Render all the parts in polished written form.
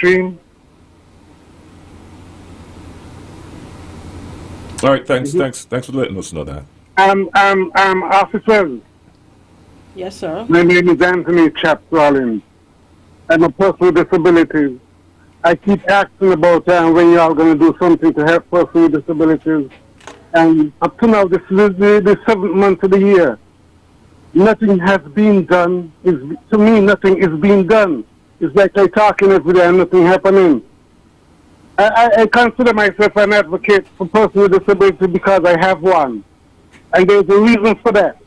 stream. All right, thanks for letting us know that. Officers, Yes, sir. my name is Anthony Chaps Rollins. I'm a person with disabilities. I keep asking about when y'all going to do something to help persons with disabilities. And up to now, this is the 7th month of the year. Nothing has been done. To me, nothing is being done. It's like I'm talking every day and nothing happening. I consider myself an advocate for persons with disabilities because I have one. And there's a reason for that.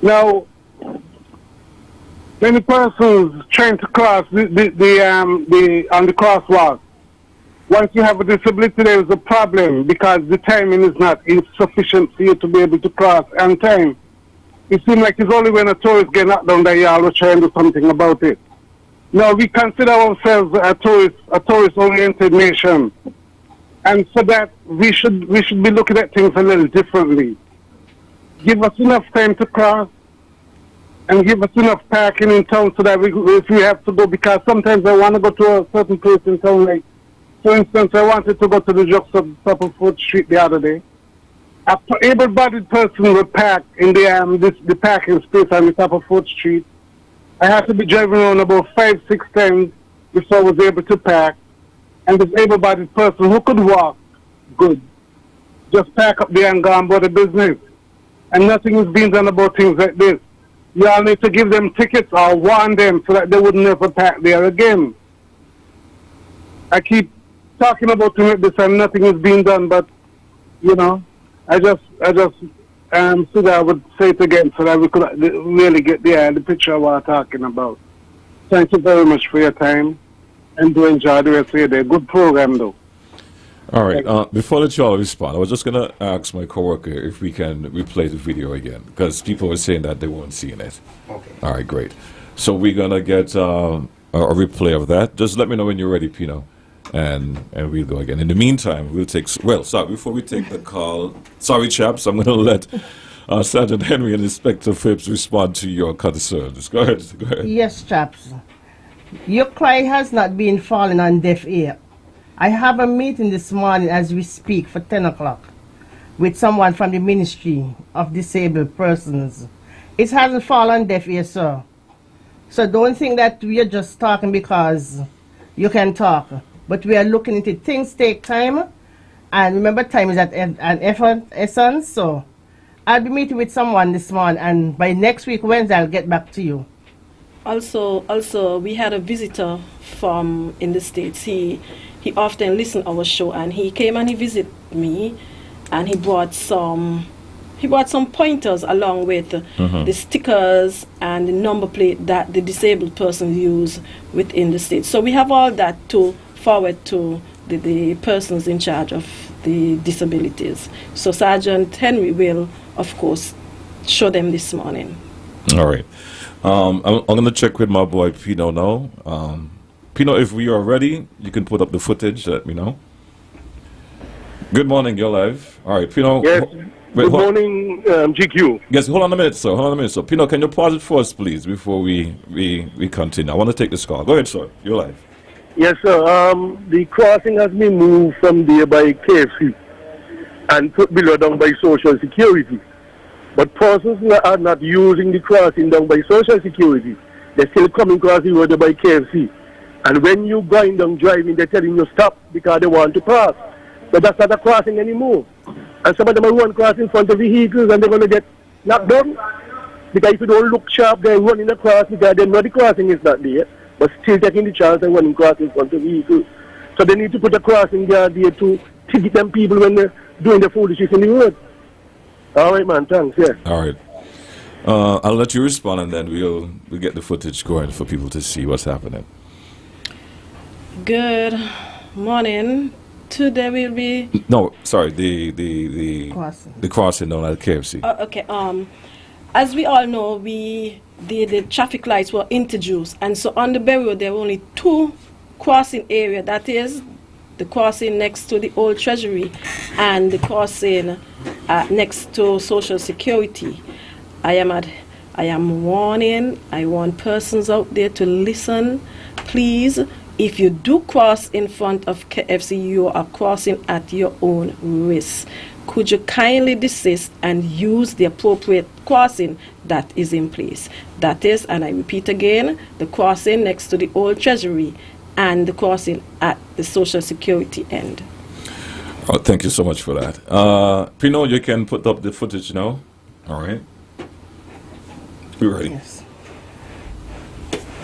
Now, many persons trying to cross on the crosswalk. Once you have a disability, there is a problem because the timing is not insufficient for you to be able to cross on time. It seems like it's only when a tourist gets knocked down that y'all will try and do something about it. Now, we consider ourselves a tourist-oriented nation. And for that, we should be looking at things a little differently. Give us enough time to cross and give us enough parking in town so that if we have to go, because sometimes I want to go to a certain place in town, like, for instance, I wanted to go to the drugstore top of 4th Street the other day. An able-bodied person will park in the parking space on the top of 4th Street. I had to be driving around about 5-6 times before I was able to park. And this able-bodied person who could walk good just park up there and go on about the business. And nothing is being done about things like this. Y'all need to give them tickets or warn them so that they would never park there again. I keep talking about things like this and nothing is being done, but, you know, I just so that I would say it again so that we could really get the picture of what I'm talking about. Thank you very much for your time and do enjoy the rest of your day. Good program, though. All right. Before that y'all respond, I was just going to ask my coworker if we can replay the video again because people were saying that they weren't seeing it. Okay. All right, great. So we're going to get a replay of that. Just let me know when you're ready, Pino, and we'll go again. In the meantime, we'll take... Well, sorry, before we take the call... Sorry, chaps, I'm going to let Sergeant Henry and Inspector Phipps respond to your concerns. Go ahead. Yes, chaps. Your cry has not been falling on deaf ear. I have a meeting this morning as we speak for 10 o'clock with someone from the Ministry of Disabled Persons. It hasn't fallen on deaf ear, sir. So don't think that we are just talking because you can talk. But we are looking into it. Things take time. And remember, time is an essence. So I'll be meeting with someone this morning. And by next week, Wednesday, I'll get back to you. Also, we had a visitor from in the States. He often listens our show, and he came and he visited me, and he brought some pointers along with the stickers and the number plate that the disabled person use within the state. So we have all that to forward to the persons in charge of the disabilities. So Sergeant Henry will, of course, show them this morning. All right. I'm going to check with my boy Pino now. Pino, if we are ready, you can put up the footage, let me know. Good morning, you're live. All right, Pino. Yes. Good morning, GQ. Yes, hold on a minute, sir. Pino, can you pause it for us, please, before we continue? I want to take this call. Go ahead, sir. You're live. Yes, sir. The crossing has been moved from there by KFC and put below down by Social Security. But persons are not using the crossing down by Social Security. They're still coming across the road by KFC. And when you going down driving, they're telling you stop because they want to pass. But that's not a crossing anymore. And some of them are run cross in front of vehicles and they're going to get knocked down. Because if you don't look sharp, they're running across because they know the crossing is not there. But still taking the chance and running across in front of vehicles. So they need to put a crossing there to ticket them people when they're doing the foolishness in the road. All right, man. Thanks. Yeah. All right. I'll let you respond and then we'll get the footage going for people to see what's happening. Good morning. Today will be... No, sorry, the crossing down at KFC. Okay. As we all know, the traffic lights were introduced, and so on the Berry Road there were only two crossing area. That is the crossing next to the old Treasury and the crossing next to Social Security. I am warning. I want persons out there to listen. Please If you do cross in front of KFC, you are crossing at your own risk. Could you kindly desist and use the appropriate crossing that is in place? That is, and I repeat again, the crossing next to the old Treasury and the crossing at the Social Security end. Oh, thank you so much for that. Pino, you can put up the footage now. All right. We're ready. Yes.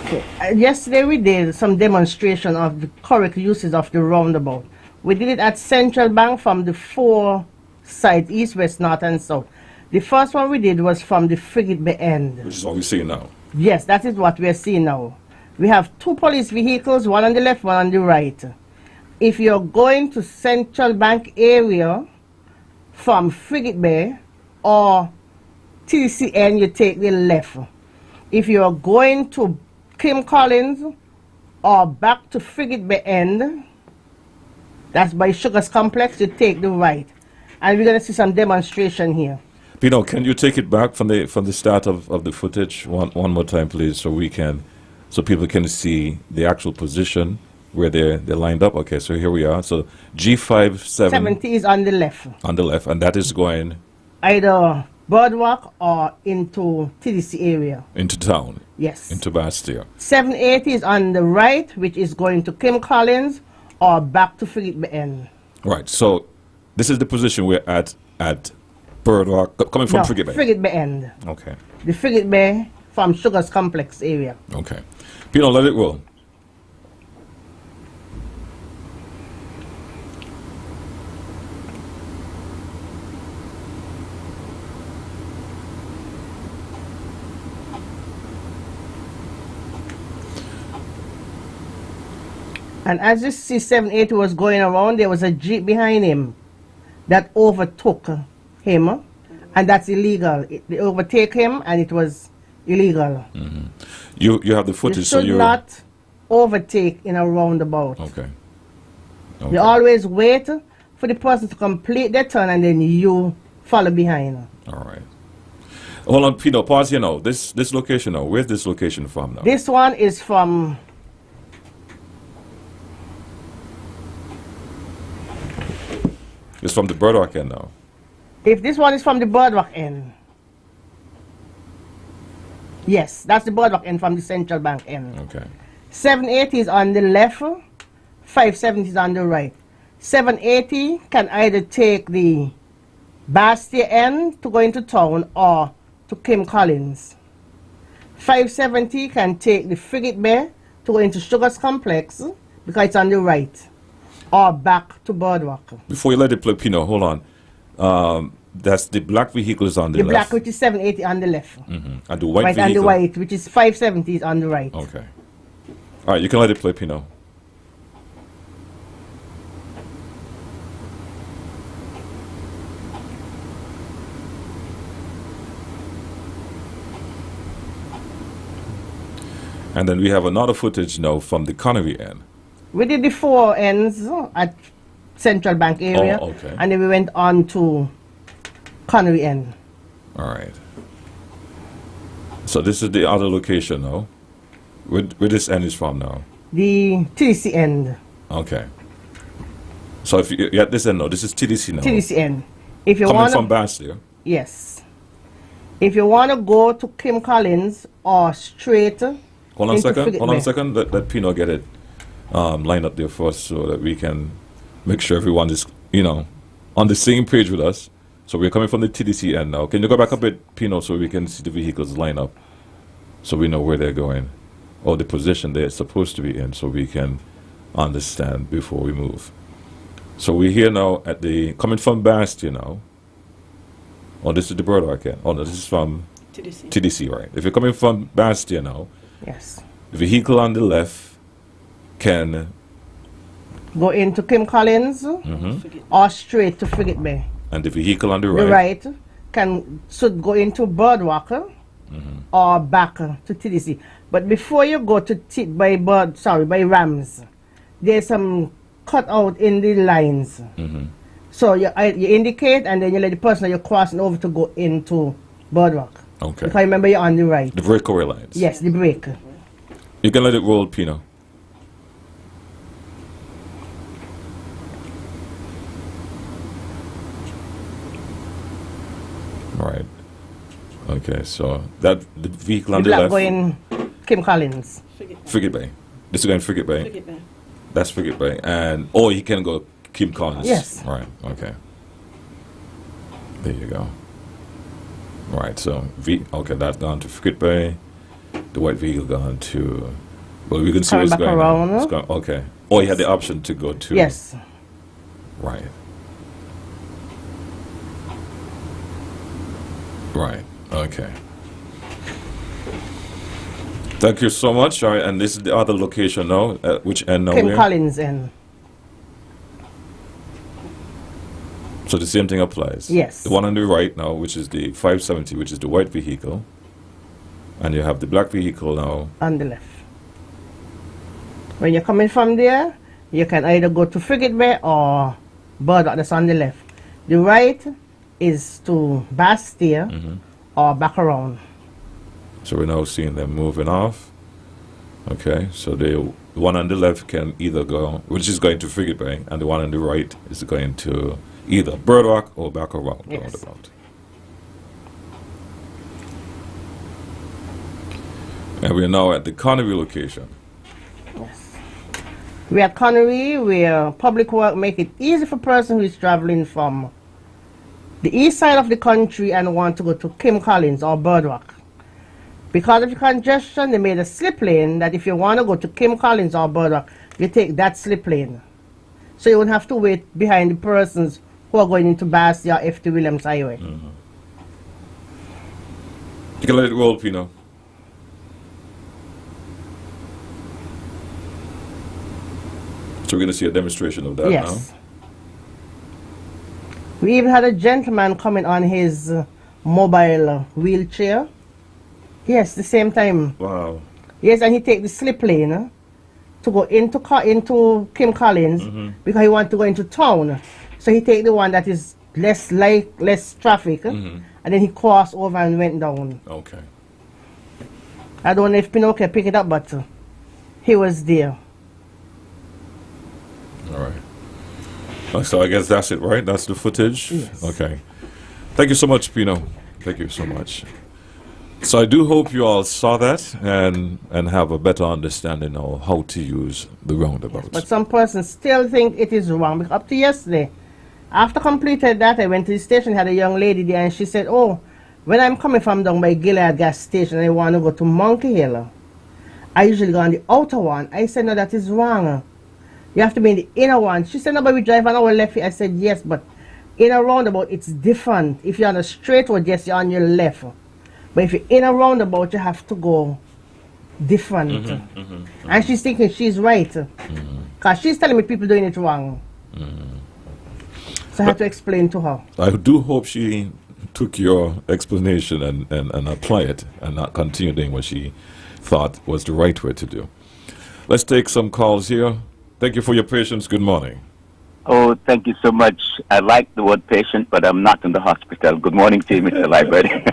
Okay. Yesterday we did some demonstration of the correct uses of the roundabout. We did it at Central Bank from the 4 sides, east, west, north, and south. The first one we did was from the Frigate Bay end. Which is what we see now. Yes, that is what we are seeing now. We have 2 police vehicles, one on the left, one on the right. If you're going to Central Bank area from Frigate Bay or TCN, you take the left. If you're going to Kim Collins or back to Frigate Bay end, that's by Sugars Complex, you take the right. And we're going to see some demonstration here. Pino, can you take it back from the start of the footage one more time, please, so people can see the actual position where they're lined up. Okay, so here we are. So G57 70 is on the left. on the left, and that is going Either Boardwalk or into TDC area. into town, Yes. into Bastille. 780 is on the right, which is going to Kim Collins or back to Frigate Bay end. Right. So this is the position we're at Birdwalk, coming from No, Frigate Bay. Frigate Bay end. Okay. The Frigate Bay from Sugars Complex area. Okay. Pino, let it roll. And as you see 780 was going around, there was a Jeep behind him that overtook him, and that's illegal. They overtake him, and it was illegal. You have the You footage, so should you're not overtake in a roundabout. okay. You always wait for the person to complete their turn, and then you follow behind. All right. Hold on, Pino. Pause here now. This location now. Where's this location from now? This one is from It's from the Birdwalk end now. If this one is from the Boardwalk end. Yes, that's the Boardwalk end from the Central Bank end. Okay. 780 is on the left, 570 is on the right. 780 can either take the Bastille end to go into town or to Kim Collins. 570 can take the Frigate Bay to go into Sugars Complex because it's on the right, or back to Boardwalk. Before you let it play, Pino, hold on. That's the black vehicle is on the The left. black, which is 780 on the left. And the white Right, vehicle. and the white, which is 570 is on the right. Okay. All right, you can let it play, Pino. And then we have another footage now from the Connery end. We did the 4 ends at Central Bank area. Oh, okay. And then we went on to Connery end. All right. So this is the other location now. Where this end is from now? The TDC end. Okay. So if you at this end now, this is TDC now. TDC end. If you Coming want from to, Bastille. yes. If you want to go to Kim Collins or straight Hold on a into second. Frigate Hold on a Bay. second. Let Pino get it lined up there for us so that we can make sure everyone is, on the same page with us. So we're coming from the TDC end now. Can you go back a bit, Pino, so we can see the vehicles line up, so we know where they're going, or the position they're supposed to be in, so we can understand before we move. So we're here now at the coming from Bastille now. Oh, this is the Birdwalk end. Oh no, this is from TDC. TDC, right? If you're coming from Bastille now, Yes. the vehicle on the left can, Go into Kim Collins Forget. or straight to Frigate Bay. and the vehicle on the The right, right should go into Birdwalk or back to TDC. But before you go to by Rams, there's some cutout in the lines. So you indicate and then you let the person that you're crossing over to go into Boardwalk. okay. Because remember you're on the right. The breakaway lines. Yes, the break. You can let it roll, Pino. Okay, so that the vehicle on The the black left, going Kim Collins. Frigate Bay. This is going Frigate Bay. Frigate Bay. That's Frigate Bay, and or he can go Kim Collins. Yes. Right. Okay. There you go. Right. So okay, that's gone to Frigate Bay. The white vehicle gone to. Well, we can see Coming what's back going on. around. It's gone, okay. Or he had the option to go to. Yes. Right. Right. Okay. Thank you so much. All right, and this is the other location now. Which end now? Kim Where? Collins in. So the same thing applies. Yes. The one on the right now, which is the 570, which is the white vehicle, and you have the black vehicle now. On the left. When you're coming from there, you can either go to Frigate Bay or Burdock, that's on the left. The right is to Bastille or back around. So we're now seeing them moving off. Okay, so the one on the left can either go, which is going to Frigate Bay, and the one on the right is going to either Burdock or back around. Yes. Roundabout. And we're now at the Connery location. We at Connery, where public work make it easy for person who is traveling from the east side of the country and want to go to Kim Collins or Burdock. Because of the congestion, they made a slip lane that if you want to go to Kim Collins or Burdock, you take that slip lane. So you won't have to wait behind the persons who are going into Bastia or F.T. Williams Highway. You can let it roll, Pino. So we're going to see a demonstration of that Yes. We even had a gentleman coming on his mobile wheelchair. Yes, the same time. now. Wow. Yes, and he take the slip lane to go into Kim Collins because he want to go into town. So he take the one that is less traffic, and then he crossed over and went down. Okay. I don't know if Pinocchio pick it up, but he was there. All right. So I guess that's it, right? That's the footage? Yes. Okay. Thank you so much, Pino. Thank you so much. So I do hope you all saw that and have a better understanding of how to use the roundabouts. But some persons still think it is wrong. Because up to yesterday, after completed that, I went to the station, had a young lady there, and she said, oh, when I'm coming from down by Gilead gas station, I want to go to Monkey Hill. I usually go on the outer one. I said, no, that is wrong. You have to be in the inner one. She said, no, but we drive on our left. I said, yes, but in a roundabout, it's different. If you're on a straight road, yes, you're on your left. But if you're in a roundabout, you have to go different. And she's thinking she's right. Because she's telling me people doing it wrong. So I have to explain to her. I do hope she took your explanation and apply it and not continue doing what she thought was the right way to do. Let's take some calls here. Thank you for your patience. Good morning. Oh, thank you so much. I like the word patient, but I'm not in the hospital. Good morning to you, Mr. Library.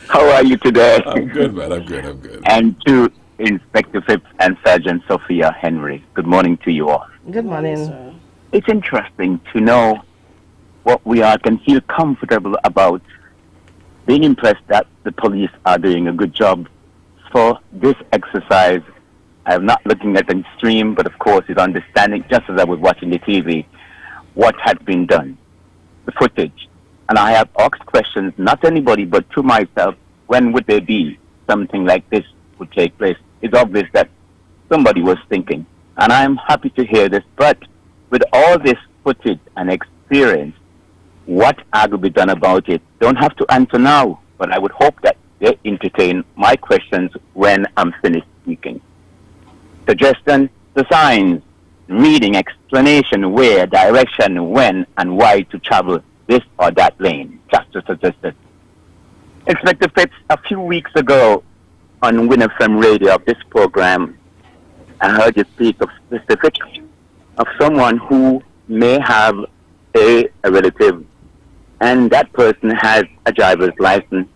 How are you today? I'm good, man. I'm good. And to Inspector Phipps and Sergeant Sophia Henry. Good morning to you all. Good morning. Sir. It's interesting to know what we all can feel comfortable about, being impressed that the police are doing a good job for this exercise. I'm not looking at the extreme, but of course it's understanding, just as I was watching the TV, what had been done, the footage. And I have asked questions, not anybody, but to myself, when would there be something like this would take place? It's obvious that somebody was thinking. And I'm happy to hear this, but with all this footage and experience, what are to be done about it? Don't have to answer now, but I would hope that they entertain my questions when I'm finished speaking. Suggestion, the signs, reading, explanation, where, direction, when, and why to travel this or that lane, just to suggest it. Inspector Phipps, a few weeks ago on Win FM radio of this program, I heard you speak of specifics of someone who may have a relative, and that person has a driver's license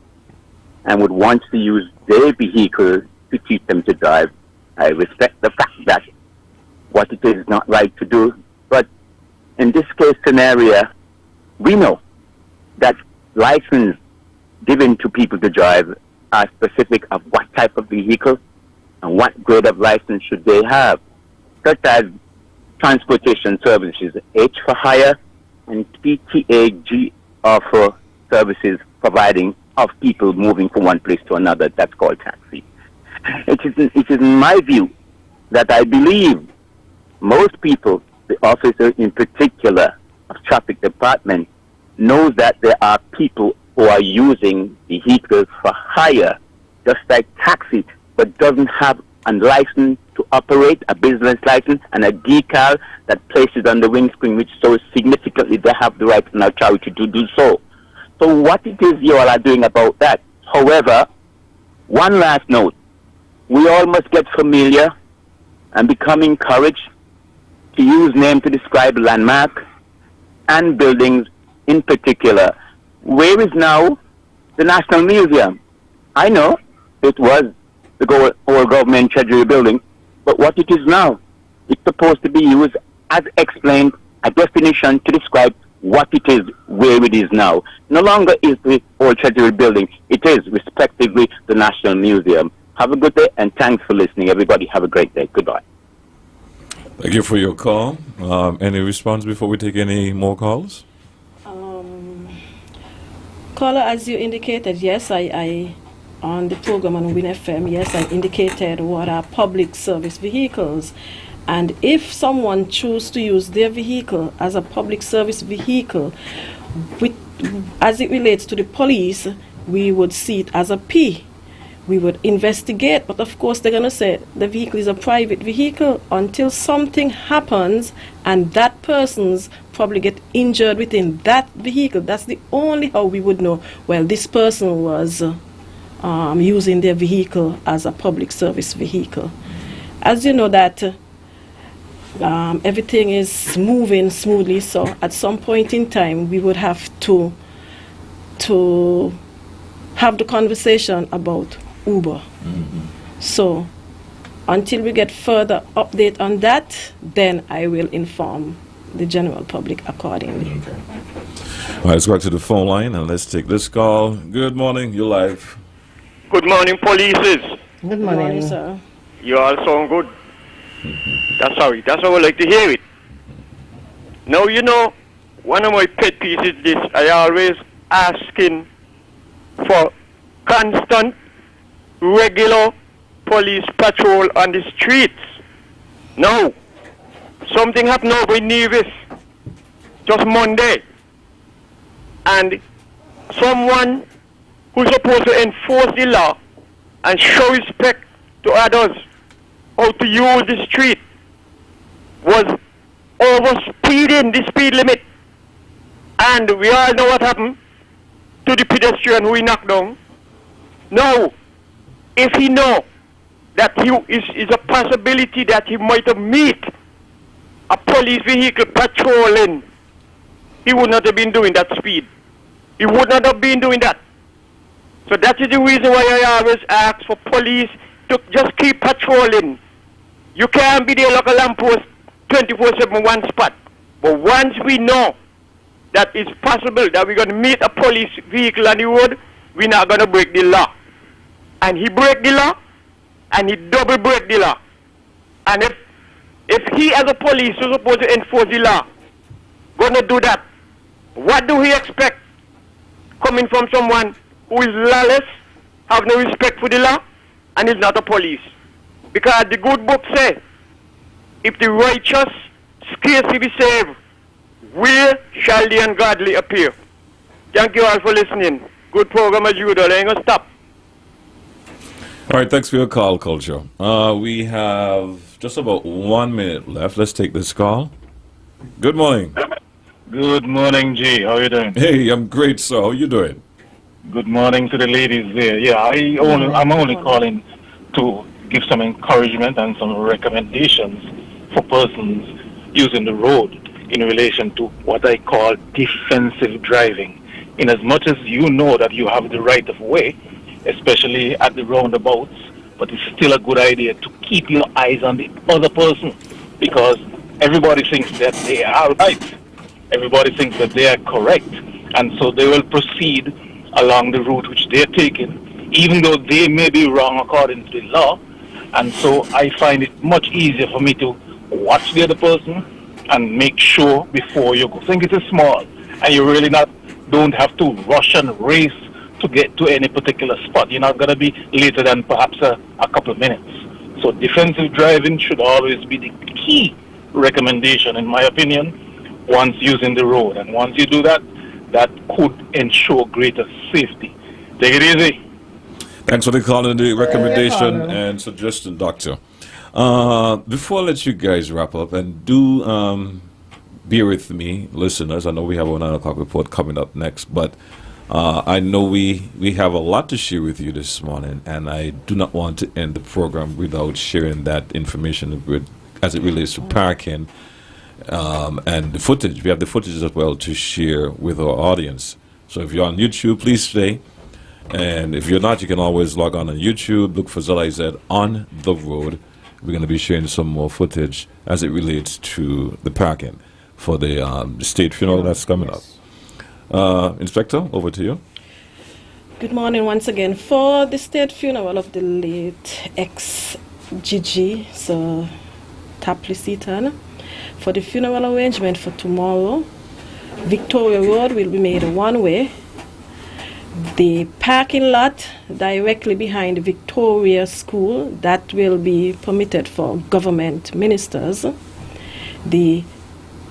and would want to use their vehicle to teach them to drive. I respect the fact that what it is not right to do, but in this case scenario, we know that licensed given to people to drive are specific of what type of vehicle and what grade of license should they have, such as transportation services, H for hire, and PTAG offer services providing of people moving from one place to another. That's called taxi. It is in my view that I believe most people, the officer in particular of traffic department, knows that there are people who are using vehicles for hire, just like taxi, but doesn't have a license to operate, a business license, and a decal that places on the windscreen, which shows significantly they have the right and authority to do so. So what it is you all are doing about that? However, one last note. We all must get familiar and become encouraged to use name to describe landmark and buildings in particular. Where is now the National Museum? I know it was the old government treasury building, but what it is now, it's supposed to be used as explained, a definition to describe what it is, where it is now. No longer is the old treasury building, it is respectively the National Museum. Have a good day and thanks for listening. Everybody have a great day. Goodbye. Thank you for your call. Any response before we take any more calls? Caller, as you indicated, yes, I on the program on Win FM, yes, I indicated what are public service vehicles. And if someone chooses to use their vehicle as a public service vehicle, as it relates to the police, we would see it as a P. We would investigate, but of course they're going to say the vehicle is a private vehicle until something happens and that person's probably get injured within that vehicle. That's the only how we would know, well, this person was using their vehicle as a public service vehicle. As you know that everything is moving smoothly, so at some point in time we would have to have the conversation about Uber. So until we get further update on that, then I will inform the general public accordingly. Okay. All right, let's go back to the phone line and let's take this call. Good morning, you're live. Good morning, polices. Good morning. Sir. You all sound good. That's how I like to hear it. Now, you know, one of my pet peeves is this. I always asking for constant, regular police patrol on the streets. Now, something happened over in Nevis just Monday. And someone who's supposed to enforce the law and show respect to others, how to use the street, was over-speeding the speed limit. And we all know what happened to the pedestrian who he knocked down. Now, if he know that he is a possibility that he might have meet a police vehicle patrolling, he would not have been doing that speed. He would not have been doing that. So that is the reason why I always ask for police to just keep patrolling. You can't be there like a lamppost 24/7 one spot. But once we know that it's possible that we're going to meet a police vehicle on the road, we're not going to break the law. And he break the law, and he double break the law. And if he as a police is supposed to enforce the law, going to do that, what do we expect coming from someone who is lawless, have no respect for the law, and is not a police? Because the good book says, if the righteous scarcely be saved, where shall the ungodly appear? Thank you all for listening. Good program as usual. I ain't gonna stop. All right, thanks for your call, Culture. We have just about 1 minute left. Let's take this call. Good morning. Good morning, G. How are you doing? Hey, I'm great, sir. How you doing? Good morning to the ladies there. Yeah, I'm only calling to give some encouragement and some recommendations for persons using the road in relation to what I call defensive driving. In as much as you know that you have the right of way, especially at the roundabouts, but it's still a good idea to keep your eyes on the other person, because everybody thinks that they are right. Everybody thinks that they are correct, and so they will proceed along the route which they're taking, even though they may be wrong according to the law. And so I find it much easier for me to watch the other person and make sure before you go. Think it is small, and you really don't have to rush and race to get to any particular spot. You're not going to be later than perhaps a couple of minutes. So defensive driving should always be the key recommendation, in my opinion, once using the road. And once you do that, that could ensure greater safety. Take it easy. Thanks for the call and the recommendation and suggestion, Doctor. Before I let you guys wrap up, and do bear with me, listeners. I know we have a 9 o'clock report coming up next, but I know we have a lot to share with you this morning, and I do not want to end the program without sharing that information as it relates to parking and the footage. We have the footage as well to share with our audience. So if you're on YouTube, please stay. And if you're not, you can always log on YouTube, look for ZIZ on the road. We're going to be sharing some more footage as it relates to the parking for the state funeral that's coming up. Inspector, over to you. Good morning once again. For the state funeral of the late ex-Gigi, so Tapley Seaton, for the funeral arrangement for tomorrow, Victoria Road will be made one-way. The parking lot directly behind Victoria School, that will be permitted for government ministers. The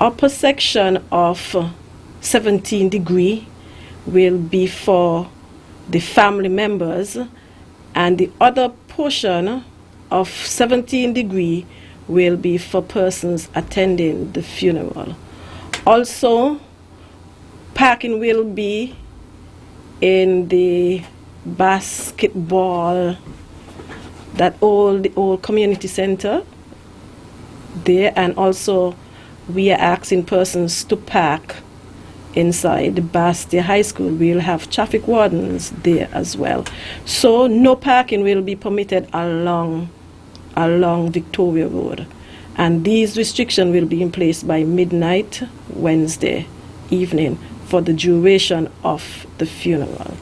upper section of 17 Degree will be for the family members, and the other portion of 17 Degree will be for persons attending the funeral. Also, parking will be in the basketball, the old community center there, and also we are asking persons to park inside the Bastia High School. We'll have traffic wardens there as well. So no parking will be permitted along Victoria Road. And these restrictions will be in place by midnight Wednesday evening for the duration of the funeral.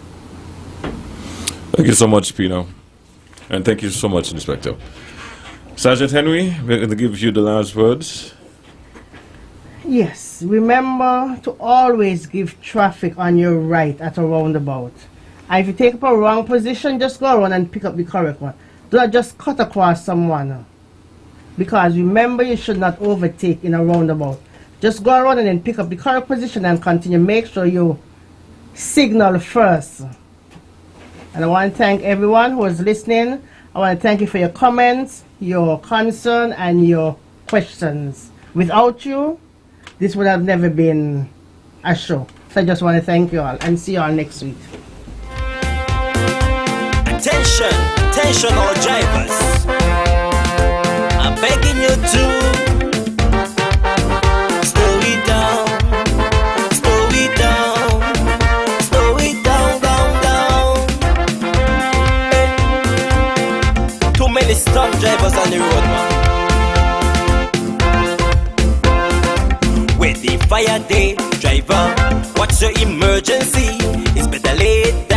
Thank you so much, Pino. And thank you so much, Inspector. Sergeant Henry, we're going to give you the last words. Yes, remember to always give traffic on your right at a roundabout. And if you take up a wrong position, just go around and pick up the correct one. Do not just cut across someone. Because remember, you should not overtake in a roundabout. Just go around and then pick up the correct position and continue. Make sure you signal first. And I want to thank everyone who is listening. I want to thank you for your comments, your concern, and your questions. Without you, this would have never been a show. So I just want to thank you all and see you all next week. Attention all drivers. I'm begging you to slow it down, down. Too many stop drivers on the road, man. With the fire day, driver, what's your emergency? It's better late